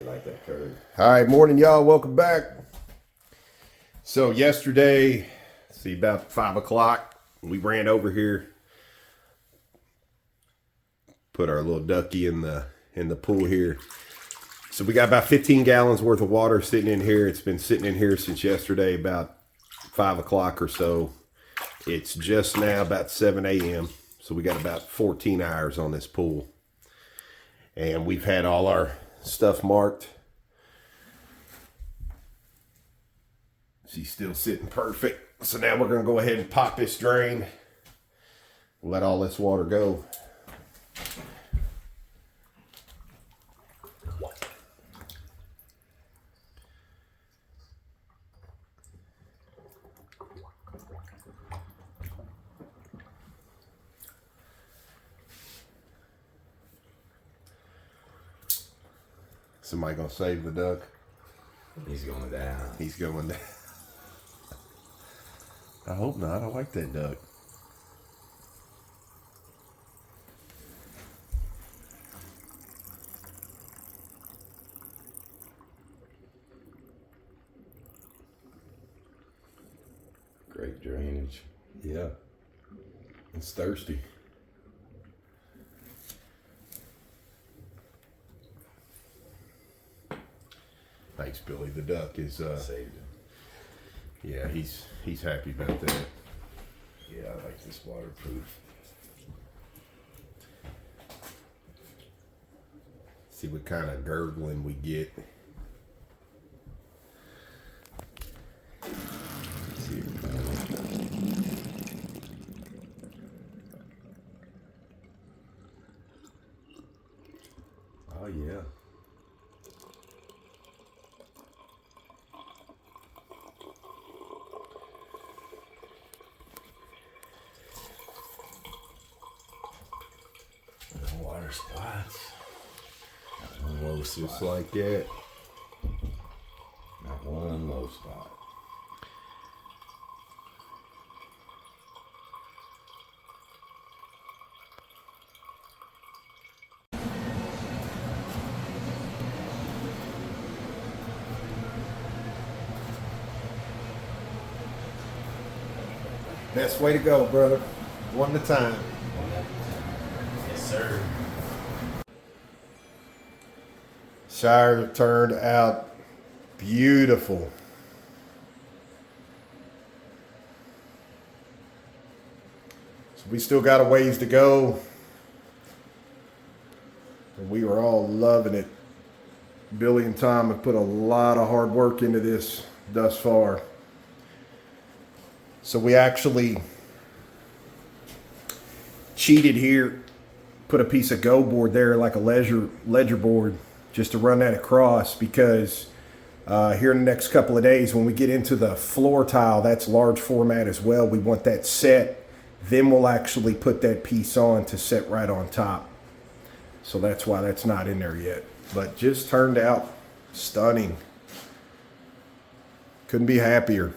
Like that curve. All right, morning, y'all. Welcome back. So yesterday, see, about 5 o'clock, we ran over here, put our little ducky in the pool here. So we got about 15 gallons worth of water sitting in here. It's been sitting in here since yesterday, about 5 o'clock or so. It's just now about 7 a.m. So we got about 14 hours on this pool. And we've had all our stuff marked. She's still sitting perfect. So now we're going to go ahead and pop this drain. Let all this water go. Somebody going to save the duck? He's going down. He's going down. I hope not. I like that duck. Great drainage. Yeah. It's thirsty. Thanks, Billy. The duck is Saved him. yeah, he's happy about that. Yeah, I like this waterproof. See what kind of gurgling we get. See if we can- Oh yeah. No water spots. Not one low Just spot. like that. Not one low spot. Best way to go, brother. One at a time. Yes, sir. Shower turned out beautiful. So we still got a ways to go. And we were all loving it. Billy and Tom have put a lot of hard work into this thus far. So we actually cheated here, put a piece of go board there, like a ledger board, just to run that across, because here in the next couple of days, when we get into the floor tile, that's large format as well. We want that set. Then we'll actually put that piece on to set right on top. So that's why that's not in there yet. But just turned out stunning. Couldn't be happier.